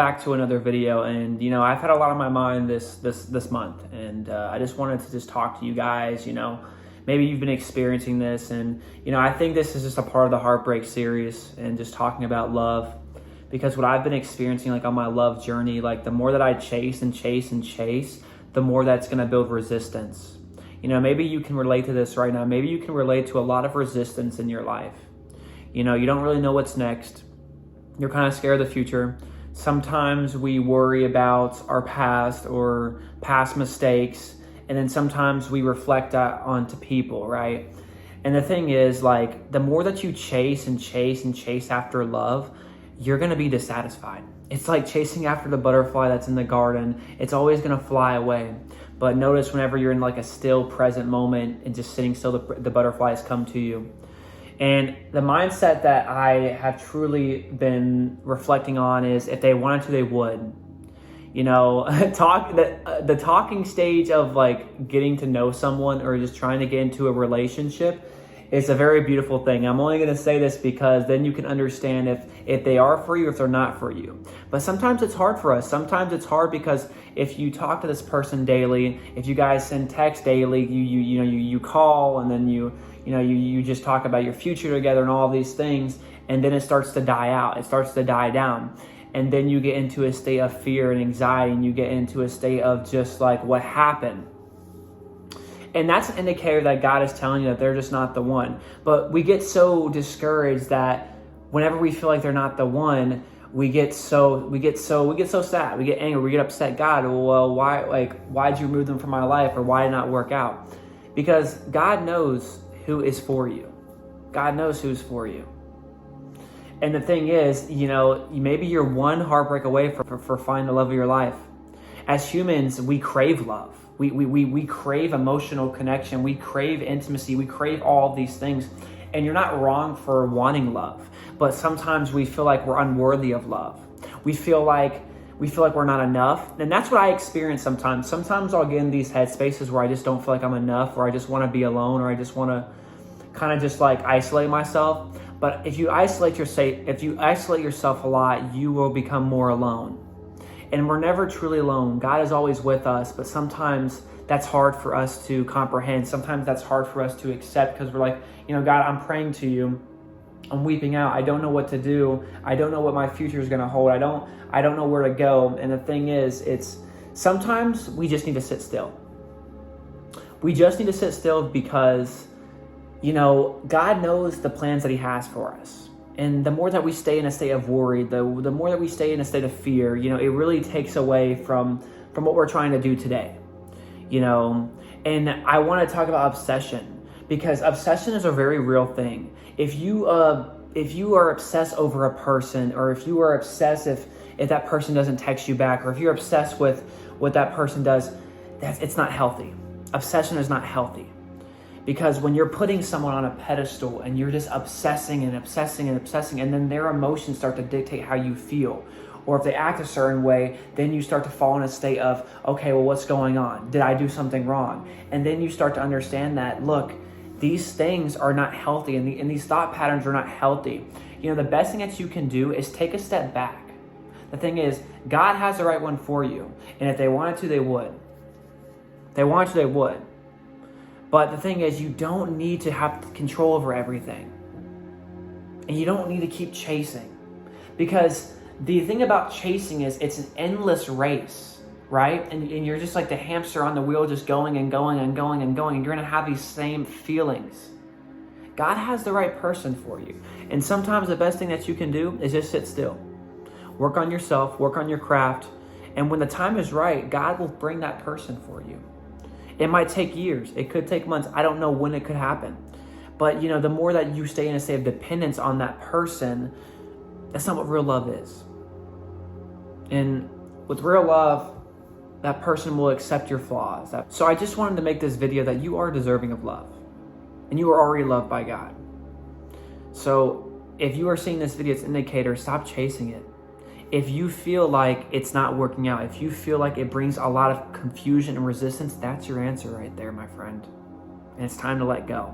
Back to another video, and I've had a lot on my mind this month, and I just wanted to just talk to you guys. Maybe you've been experiencing this, and I think this is just a part of the Heartbreak series and just talking about love, because what I've been experiencing on my love journey, the more that I chase and chase and chase, the more that's going to build resistance. Maybe you can relate to this right now. Maybe you can relate to a lot of resistance in your life. You don't really know what's next. You're kind of scared of the future. Sometimes we worry about our past or past mistakes, and then sometimes we reflect that onto people, right? And the thing is, the more that you chase and chase and chase after love, you're going to be dissatisfied. It's like chasing after the butterfly that's in the garden. It's always going to fly away. But notice whenever you're in a still present moment and just sitting still, the butterflies come to you. And the mindset that I have truly been reflecting on is, if they wanted to, they would. The talking stage of getting to know someone or just trying to get into a relationship is a very beautiful thing. I'm only going to say this because then you can understand if they are for you, if they're not for you. But sometimes it's hard for us. Sometimes it's hard because if you talk to this person daily, if you guys send text daily, you call, and then you just talk about your future together and all these things, and then it starts to die out. It starts to die down. And then you get into a state of fear and anxiety, and you get into a state of just what happened. And that's an indicator that God is telling you that they're just not the one. But we get so discouraged that whenever we feel like they're not the one, we get so sad. We get angry. We get upset. God, well, why'd you remove them from my life, or why did it not work out? Because God knows who is for you. God knows who's for you. And the thing is, maybe you're one heartbreak away for finding the love of your life. As humans, we crave love. We crave emotional connection. We crave intimacy. We crave all of these things. And you're not wrong for wanting love. But sometimes we feel like we're unworthy of love. We feel like we're not enough. And that's what I experience sometimes. Sometimes I'll get in these headspaces where I just don't feel like I'm enough, or I just want to be alone, or I just want to kind of just isolate myself. But if you isolate yourself a lot, you will become more alone. And we're never truly alone. God is always with us, but sometimes that's hard for us to comprehend. Sometimes that's hard for us to accept, because we're God, I'm praying to you. I'm weeping out. I don't know what to do. I don't know what my future is going to hold. I don't know where to go. And the thing is, sometimes we just need to sit still. We just need to sit still because, God knows the plans that He has for us. And the more that we stay in a state of worry, the more that we stay in a state of fear, it really takes away from what we're trying to do today. And I want to talk about obsession, because obsession is a very real thing. If you are obsessed over a person, or if you are obsessed if that person doesn't text you back, or if you're obsessed with what that person does, it's not healthy. Obsession is not healthy. Because when you're putting someone on a pedestal and you're just obsessing and obsessing and obsessing, and then their emotions start to dictate how you feel, or if they act a certain way, then you start to fall in a state of, okay, well, what's going on? Did I do something wrong? And then you start to understand that, look, these things are not healthy, and these thought patterns are not healthy. The best thing that you can do is take a step back. The thing is, God has the right one for you. And if they wanted to, they would. If they wanted to, they would. But the thing is, you don't need to have control over everything. And you don't need to keep chasing. Because the thing about chasing is, it's an endless race, right? And you're just like the hamster on the wheel, just going and going and going and going. And you're going to have these same feelings. God has the right person for you. And sometimes the best thing that you can do is just sit still. Work on yourself, work on your craft. And when the time is right, God will bring that person for you. It might take years. It could take months. I don't know when it could happen. But, the more that you stay in a state of dependence on that person, that's not what real love is. And with real love, that person will accept your flaws. So I just wanted to make this video that you are deserving of love. And you are already loved by God. So if you are seeing this video as an indicator, stop chasing it. If you feel like it's not working out, if you feel like it brings a lot of confusion and resistance, that's your answer right there, my friend. And it's time to let go.